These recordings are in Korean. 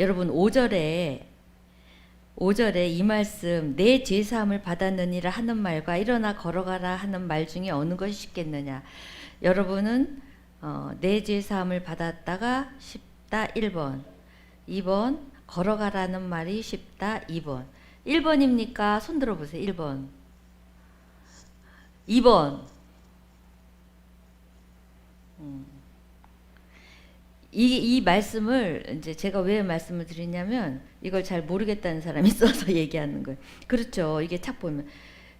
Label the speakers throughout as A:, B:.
A: 여러분 5절에 이 말씀 내 죄사함을 받았느니라 하는 말과 일어나 걸어가라 하는 말 중에 어느 것이 쉽겠느냐. 여러분은 내 죄사함을 받았다가 쉽다 1번, 2번 걸어가라는 말이 쉽다 2번. 1번입니까? 손 들어보세요. 1번. 2번. 이 말씀을 이제 제가 왜 말씀을 드리냐면 이걸 잘 모르겠다는 사람이 있어서 얘기하는 거예요. 그렇죠. 이게 딱 보면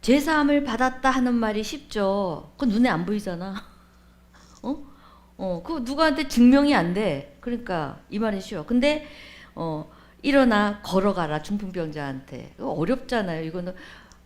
A: 죄사함을 받았다 하는 말이 쉽죠. 그건 눈에 안 보이잖아. 그거 누구한테 증명이 안 돼. 그러니까 이 말이 쉬워. 근데 일어나 걸어가라 중풍병자한테 어렵잖아요. 이거는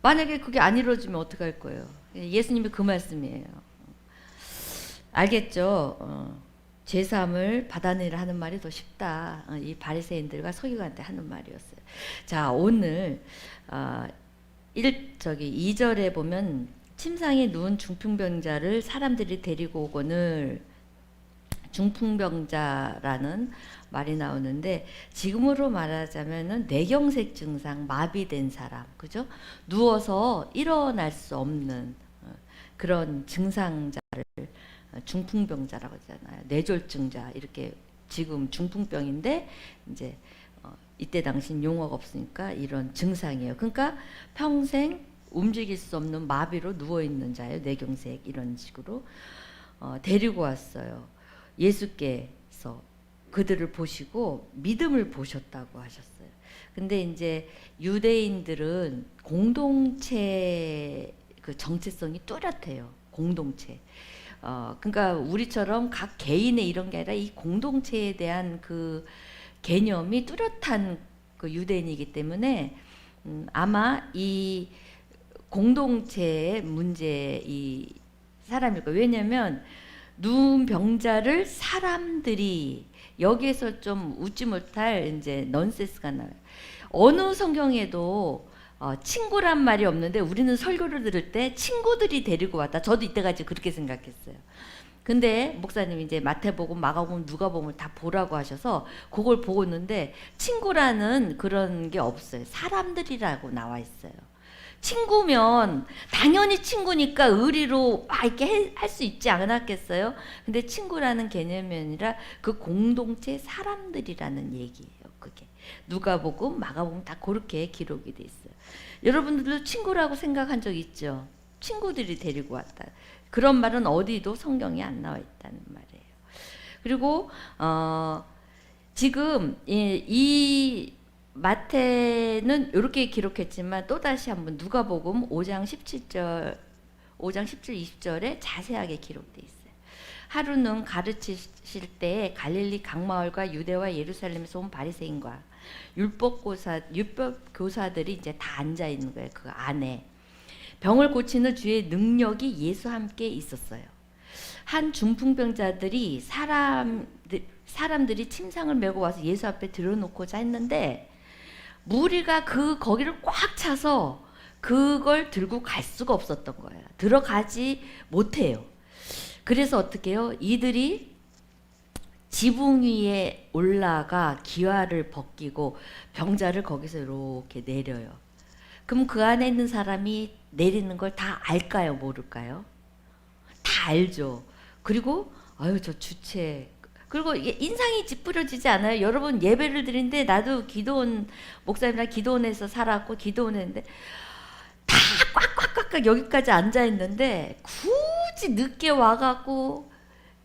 A: 만약에 그게 안 이루어지면 어떡할 거예요. 예수님이 그 말씀이에요. 알겠죠? 죄사함을 받아내라 하는 말이 더 쉽다. 이 바리새인들과 서기관한테 하는 말이었어요. 자, 오늘 2절에 보면 침상에 누운 중풍병자를 사람들이 데리고 오거늘 중풍병자라는 말이 나오는데 지금으로 말하자면은 뇌경색 증상, 마비된 사람, 그죠? 누워서 일어날 수 없는 그런 증상자를 중풍병자라고 하잖아요. 뇌졸중자 이렇게 지금 중풍병인데 이제 이때 당신 용어가 없으니까 이런 증상이에요. 그러니까 평생 움직일 수 없는 마비로 누워 있는 자예요. 뇌경색 이런 식으로 데리고 왔어요. 예수께서 그들을 보시고 믿음을 보셨다고 하셨어요. 근데 이제 유대인들은 공동체 그 정체성이 뚜렷해요. 공동체. 그러니까 우리처럼 각 개인의 이런 게 아니라 이 공동체에 대한 그 개념이 뚜렷한 그 유대인이기 때문에 아마 이 공동체의 문제 이 사람일 거예요. 왜냐하면 누운 병자를 사람들이 여기에서 좀 웃지 못할 이제 넌센스가 나와요. 어느 성경에도 친구란 말이 없는데 우리는 설교를 들을 때 친구들이 데리고 왔다. 저도 이때까지 그렇게 생각했어요. 근데 목사님이 이제 마태복음, 마가복음, 누가복음을 다 보라고 하셔서 그걸 보고 있는데 친구라는 그런 게 없어요. 사람들이라고 나와 있어요. 친구면 당연히 친구니까 의리로 막 이렇게 할 수 있지 않았겠어요? 근데 친구라는 개념이 아니라 그 공동체 사람들이라는 얘기예요. 그게 누가복음, 마가복음 다 그렇게 기록이 돼 있어요. 여러분들도 친구라고 생각한 적 있죠? 친구들이 데리고 왔다. 그런 말은 어디도 성경에 안 나와 있다는 말이에요. 그리고 지금 이 마태는 이렇게 기록했지만 또다시 한번 누가복음 5장 17절 20절에 자세하게 기록되어 있어요. 하루는 가르치실 때에 갈릴리 각마을과 유대와 예루살렘에서 온 바리새인과 율법교사들이 이제 다 앉아 있는 거예요. 그 안에 병을 고치는 주의 능력이 예수와 함께 있었어요. 한 중풍병자들이 사람들이 침상을 메고 와서 예수 앞에 들여놓고자 했는데 무리가 거기를 꽉 차서 그걸 들고 갈 수가 없었던 거예요. 들어가지 못해요. 그래서 어떻게 해요? 이들이 지붕 위에 올라가 기와를 벗기고 병자를 거기서 이렇게 내려요. 그럼 그 안에 있는 사람이 내리는 걸 다 알까요? 모를까요? 다 알죠. 그리고 아유 저 주체 그리고 이게 인상이 찌푸려지지 않아요? 여러분 예배를 드리는데 나도 기도원 목사님이랑 기도원에서 살았고 기도원했는데 다 꽉꽉꽉꽉 여기까지 앉아 있는데 굳이 늦게 와갖고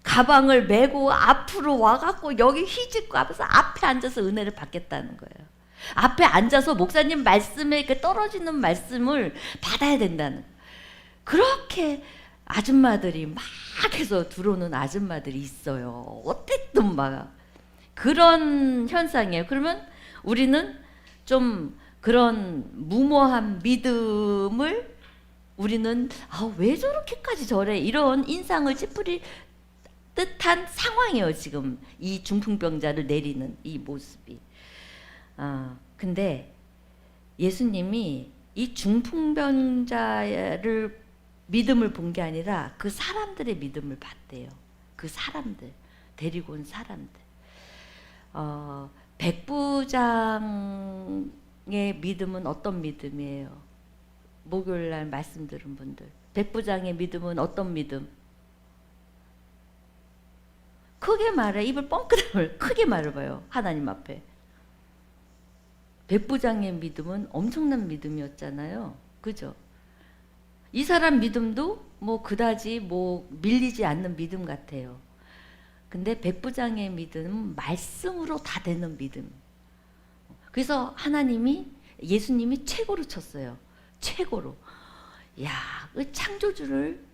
A: 가방을 메고 앞으로 와갖고 여기 휘짓고 앞에서 앞에 앉아서 은혜를 받겠다는 거예요. 앞에 앉아서 목사님 말씀에 그 떨어지는 말씀을 받아야 된다는 거예요. 그렇게 아줌마들이 막 해서 들어오는 아줌마들이 있어요. 어쨌든 막 그런 현상이에요. 그러면 우리는 좀 그런 무모한 믿음을 우리는 왜 저렇게까지 저래 이런 인상을 찌푸릴 듯한 상황이에요. 지금 이 중풍병자를 내리는 이 모습이. 근데 예수님이 이 중풍병자를 믿음을 본 게 아니라 그 사람들의 믿음을 봤대요. 그 사람들 데리고 온 사람들. 백부장의 믿음은 어떤 믿음이에요? 목요일 날 말씀 들은 분들, 백부장의 믿음은 어떤 믿음? 크게 말해. 입을 뻥끗 크게 말해봐요. 하나님 앞에. 백부장의 믿음은 엄청난 믿음이었잖아요. 그죠? 이 사람 믿음도 뭐 그다지 뭐 밀리지 않는 믿음 같아요. 근데 백부장의 믿음은 말씀으로 다 되는 믿음. 그래서 하나님이, 예수님이 최고로 쳤어요. 최고로. 야, 그 창조주를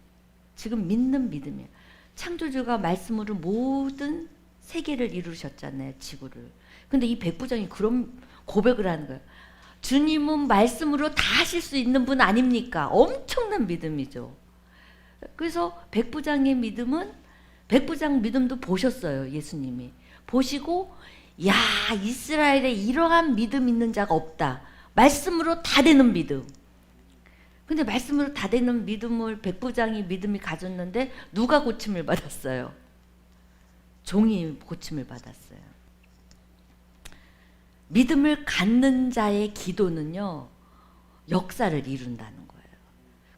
A: 지금 믿는 믿음이야. 창조주가 말씀으로 모든 세계를 이루셨잖아요, 지구를. 근데 이 백부장이 그런 고백을 하는 거예요. 주님은 말씀으로 다 하실 수 있는 분 아닙니까? 엄청난 믿음이죠. 그래서 백부장의 믿음은, 백부장 믿음도 보셨어요, 예수님이. 보시고, 야, 이스라엘에 이러한 믿음 있는 자가 없다. 말씀으로 다 되는 믿음. 근데 말씀으로 다 되는 믿음을 백부장이 믿음이 가졌는데 누가 고침을 받았어요? 종이 고침을 받았어요. 믿음을 갖는 자의 기도는요, 역사를 이룬다는 거예요.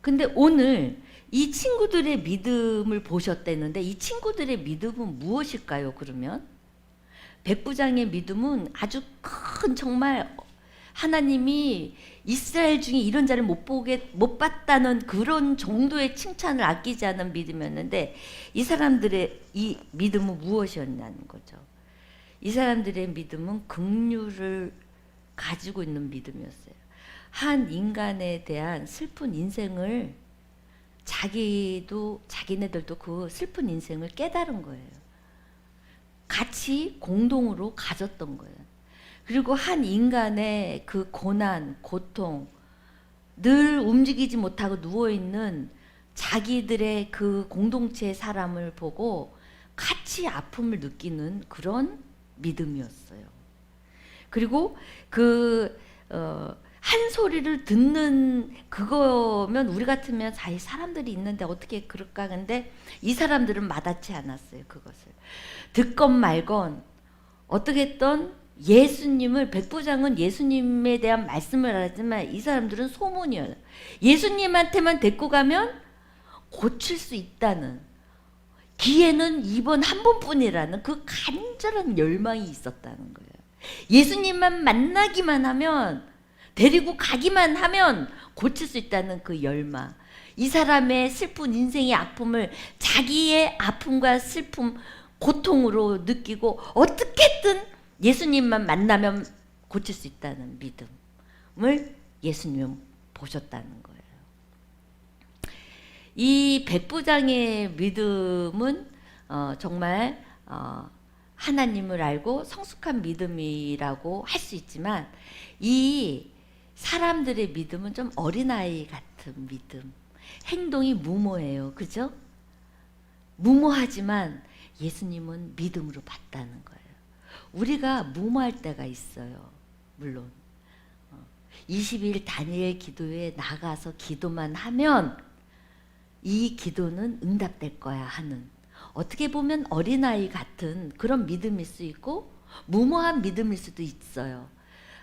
A: 근데 오늘 이 친구들의 믿음을 보셨다는데 이 친구들의 믿음은 무엇일까요, 그러면? 백부장의 믿음은 아주 큰, 정말 하나님이 이스라엘 중에 이런 자를 못 봤다는 그런 정도의 칭찬을 아끼지 않은 믿음이었는데, 이 사람들의 이 믿음은 무엇이었냐는 거죠. 이 사람들의 믿음은 긍휼을 가지고 있는 믿음이었어요. 한 인간에 대한 슬픈 인생을 자기네들도 그 슬픈 인생을 깨달은 거예요. 같이 공동으로 가졌던 거예요. 그리고 한 인간의 그 고난, 고통, 늘 움직이지 못하고 누워있는 자기들의 그 공동체의 사람을 보고 같이 아픔을 느끼는 그런 믿음이었어요. 그리고 한 소리를 듣는 그거면 우리 같으면 사람들이 있는데 어떻게 그럴까? 근데 이 사람들은 마다치 않았어요. 그것을 듣건 말건 어떻게 했던 예수님을, 백부장은 예수님에 대한 말씀을 하지만 이 사람들은 소문이에요. 예수님한테만 데리고 가면 고칠 수 있다는, 기회는 이번 한 번뿐이라는 그 간절한 열망이 있었다는 거예요. 예수님만 만나기만 하면, 데리고 가기만 하면 고칠 수 있다는 그 열망. 이 사람의 슬픈 인생의 아픔을 자기의 아픔과 슬픔, 고통으로 느끼고 어떻게든 예수님만 만나면 고칠 수 있다는 믿음을 예수님은 보셨다는 거예요. 이 백부장의 믿음은 정말 하나님을 알고 성숙한 믿음이라고 할 수 있지만, 이 사람들의 믿음은 좀 어린아이 같은 믿음. 행동이 무모해요. 그죠? 무모하지만 예수님은 믿음으로 봤다는 거예요. 우리가 무모할 때가 있어요. 물론 20일 단일 기도에 나가서 기도만 하면 이 기도는 응답될 거야 하는, 어떻게 보면 어린아이 같은 그런 믿음일 수 있고 무모한 믿음일 수도 있어요.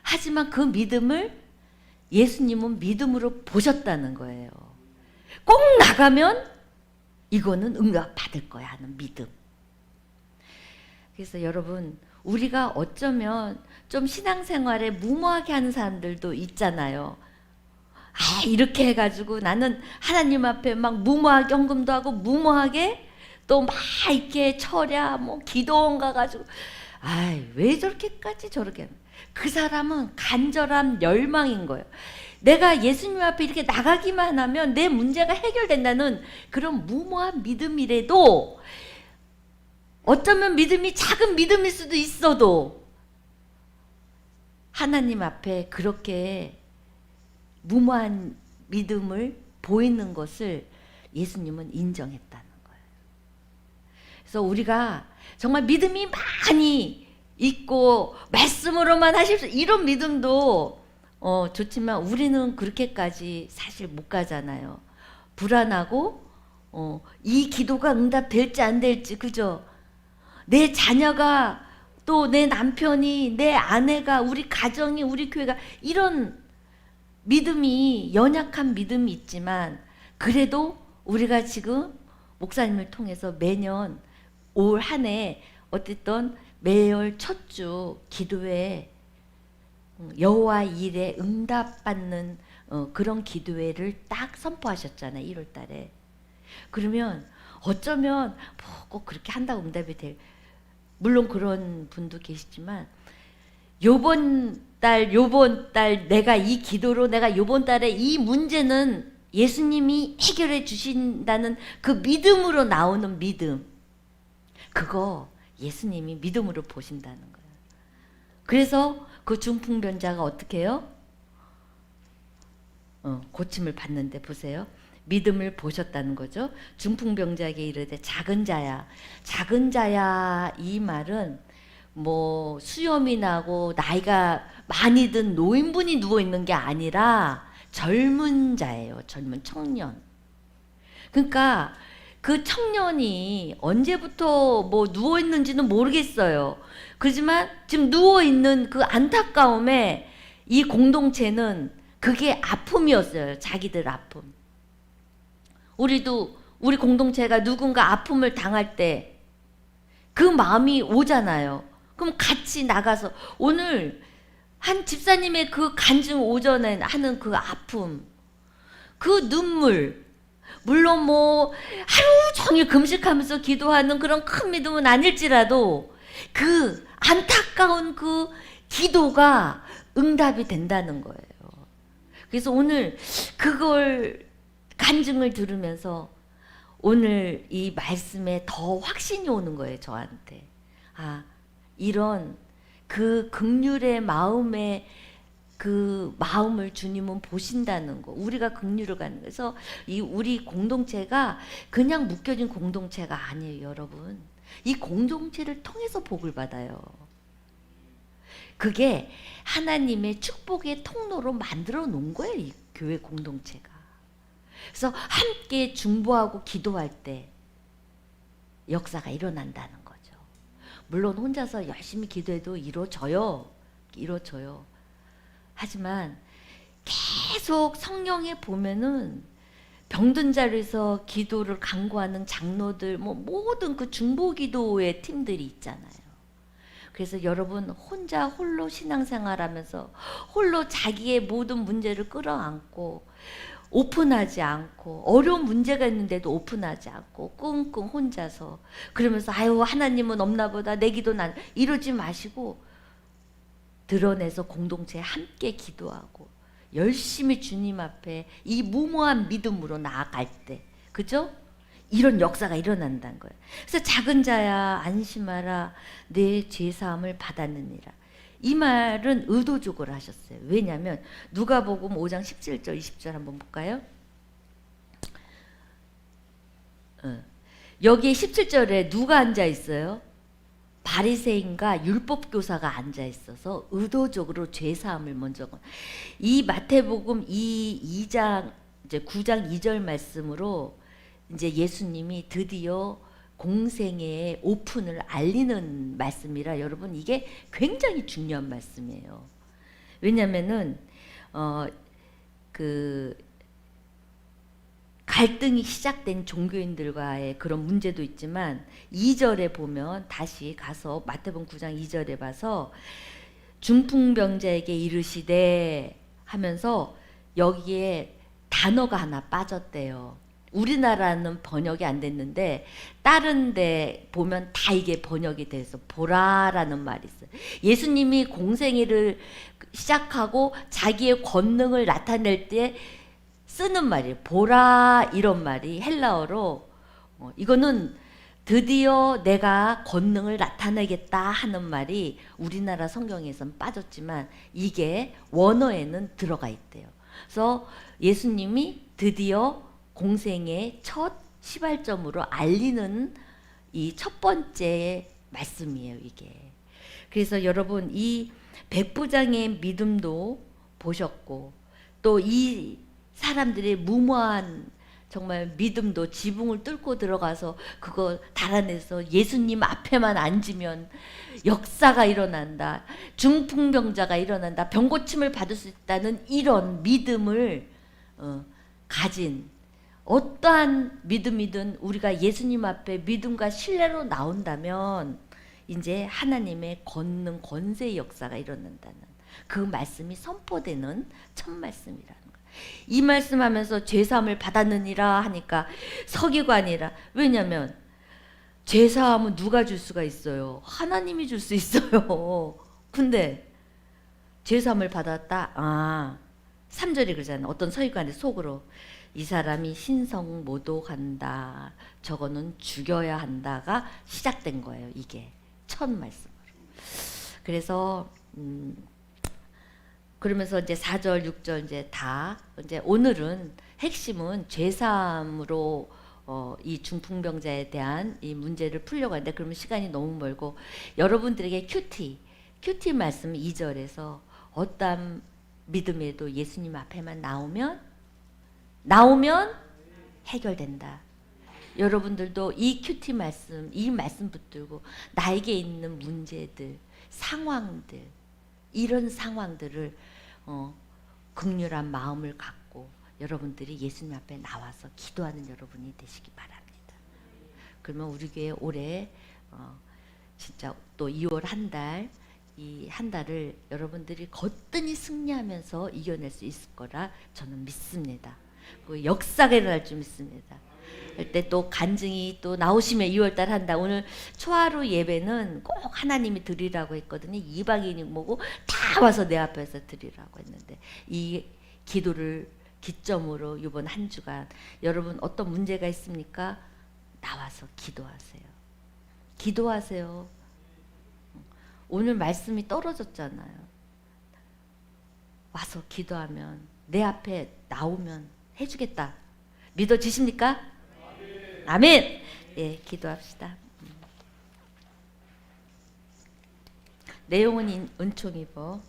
A: 하지만 그 믿음을 예수님은 믿음으로 보셨다는 거예요. 꼭 나가면 이거는 응답 받을 거야 하는 믿음. 그래서 여러분, 우리가 어쩌면 좀 신앙생활에 무모하게 하는 사람들도 있잖아요. 이렇게 해가지고 나는 하나님 앞에 막 무모하게 헌금도 하고 무모하게 또 막 이렇게 철야 뭐 기도원 가가지고 왜 저렇게까지 저렇게. 그 사람은 간절한 열망인 거예요. 내가 예수님 앞에 이렇게 나가기만 하면 내 문제가 해결된다는 그런 무모한 믿음이라도, 어쩌면 믿음이 작은 믿음일 수도 있어도 하나님 앞에 그렇게 무모한 믿음을 보이는 것을 예수님은 인정했다는 거예요. 그래서 우리가 정말 믿음이 많이 있고 말씀으로만 하실 수, 이런 믿음도 좋지만 우리는 그렇게까지 사실 못 가잖아요. 불안하고 이 기도가 응답될지 안 될지, 그죠? 내 자녀가 또 내 남편이, 내 아내가, 우리 가정이, 우리 교회가 이런 믿음이, 연약한 믿음이 있지만 그래도 우리가 지금 목사님을 통해서 매년 올 한 해 어쨌든 매월 첫 주 기도회 여호와 일에 응답받는 그런 기도회를 딱 선포하셨잖아요. 1월 달에. 그러면 어쩌면 꼭 그렇게 한다고 응답이 될, 물론 그런 분도 계시지만 요번 달 내가 이 기도로 내가 요번 달에 이 문제는 예수님이 해결해 주신다는 그 믿음으로 나오는 믿음, 그거 예수님이 믿음으로 보신다는 거예요. 그래서 그 중풍병자가 어떻게 해요? 고침을 받는데 보세요. 믿음을 보셨다는 거죠. 중풍병자에게 이르되 작은 자야. 작은 자야 이 말은 뭐 수염이 나고 나이가 많이 든 노인분이 누워있는 게 아니라 젊은 자예요. 젊은 청년. 그러니까 그 청년이 언제부터 뭐 누워있는지는 모르겠어요. 그렇지만 지금 누워있는 그 안타까움에 이 공동체는 그게 아픔이었어요. 자기들 아픔. 우리 공동체가 누군가 아픔을 당할 때 그 마음이 오잖아요. 그럼 같이 나가서 오늘 한 집사님의 그 간증 오전에 하는 그 아픔, 그 눈물, 물론 뭐 하루 종일 금식하면서 기도하는 그런 큰 믿음은 아닐지라도 그 안타까운 그 기도가 응답이 된다는 거예요. 그래서 오늘 그걸 간증을 들으면서 오늘 이 말씀에 더 확신이 오는 거예요. 저한테. 아, 이런 그 긍휼의 마음에 그 마음을 주님은 보신다는 거. 우리가 긍휼을 가는 거예요. 그래서 이 우리 공동체가 그냥 묶여진 공동체가 아니에요, 여러분. 이 공동체를 통해서 복을 받아요. 그게 하나님의 축복의 통로로 만들어 놓은 거예요, 이 교회 공동체가. 그래서 함께 중보하고 기도할 때 역사가 일어난다는 거죠. 물론 혼자서 열심히 기도해도 이루어져요. 하지만 계속 성경에 보면은 병든 자리에서 기도를 간구하는 장로들, 뭐 모든 그 중보기도의 팀들이 있잖아요. 그래서 여러분 홀로 신앙생활하면서 홀로 자기의 모든 문제를 끌어안고 오픈하지 않고, 어려운 문제가 있는데도 오픈하지 않고 끙끙 혼자서 그러면서 아유 하나님은 없나 보다, 내 기도는 이러지 마시고 드러내서 공동체에 함께 기도하고 열심히 주님 앞에 이 무모한 믿음으로 나아갈 때, 그죠? 이런 역사가 일어난다는 거예요. 그래서 작은 자야 안심하라, 내 죄사함을 받았느니라. 이 말은 의도적으로 하셨어요. 왜냐하면 누가복음 5장 17절 20절 한번 볼까요? 여기 17절에 누가 앉아 있어요? 바리새인과 율법교사가 앉아 있어서 의도적으로 죄사함을 먼저. 이 마태복음 2장 이제 9장 2절 말씀으로 이제 예수님이 드디어 공생의 오픈을 알리는 말씀이라 여러분 이게 굉장히 중요한 말씀이에요. 왜냐면은 그 갈등이 시작된 종교인들과의 그런 문제도 있지만 2절에 보면 다시 가서 마태복음 9장 2절에 봐서 중풍병자에게 이르시되 하면서 여기에 단어가 하나 빠졌대요. 우리나라는 번역이 안 됐는데 다른 데 보면 다 이게 번역이 돼서 보라라는 말이 있어요. 예수님이 공생애를 시작하고 자기의 권능을 나타낼 때 쓰는 말이에요. 보라 이런 말이 헬라어로 이거는 드디어 내가 권능을 나타내겠다 하는 말이 우리나라 성경에서는 빠졌지만 이게 원어에는 들어가 있대요. 그래서 예수님이 드디어 공생의 첫 시발점으로 알리는 이 첫 번째 말씀이에요, 이게. 그래서 여러분 이 백부장의 믿음도 보셨고 또 이 사람들의 무모한 정말 믿음도 지붕을 뚫고 들어가서 그거 달아내서 예수님 앞에만 앉으면 역사가 일어난다. 중풍병자가 일어난다. 병고침을 받을 수 있다는 이런 믿음을 가진 어떠한 믿음이든 우리가 예수님 앞에 믿음과 신뢰로 나온다면 이제 하나님의 권능 권세의 역사가 일어난다는 그 말씀이 선포되는 첫 말씀이라는 거예요. 이 말씀하면서 죄사함을 받았느니라 하니까 서기관이라. 왜냐하면 죄사함은 누가 줄 수가 있어요? 하나님이 줄 수 있어요. 근데 죄사함을 받았다. 3절이 그러잖아요. 어떤 서기관이 속으로 이 사람이 신성모독한다. 저거는 죽여야 한다가 시작된 거예요. 이게 첫 말씀으로. 그래서 그러면서 이제 4절, 6절 이제 다 이제 오늘은 핵심은 죄사함으로 이 중풍병자에 대한 이 문제를 풀려고 하는데 그러면 시간이 너무 멀고 여러분들에게 큐티 말씀 2절에서 어떠한 믿음에도 예수님 앞에만 나오면 해결된다. 여러분들도 이 큐티 말씀, 이 말씀 붙들고 나에게 있는 문제들, 상황들, 이런 상황들을 긍휼한 마음을 갖고 여러분들이 예수님 앞에 나와서 기도하는 여러분이 되시기 바랍니다. 그러면 우리 교회 올해 진짜 또 2월 한 달, 이 한 달을 여러분들이 거뜬히 승리하면서 이겨낼 수 있을 거라 저는 믿습니다. 그 역사가 일어날 줄 믿습니다. 그때 또 간증이 또 나오시면 2월달 한다. 오늘 초하루 예배는 꼭 하나님이 드리라고 했거든요. 이방인이 뭐고 다 와서 내 앞에서 드리라고 했는데 이 기도를 기점으로 이번 한 주간 여러분 어떤 문제가 있습니까? 나와서 기도하세요. 기도하세요. 오늘 말씀이 떨어졌잖아요. 와서 기도하면 내 앞에 나오면 해주겠다. 믿어지십니까? 아멘. 예, 기도합시다. 내용은 은총 입어.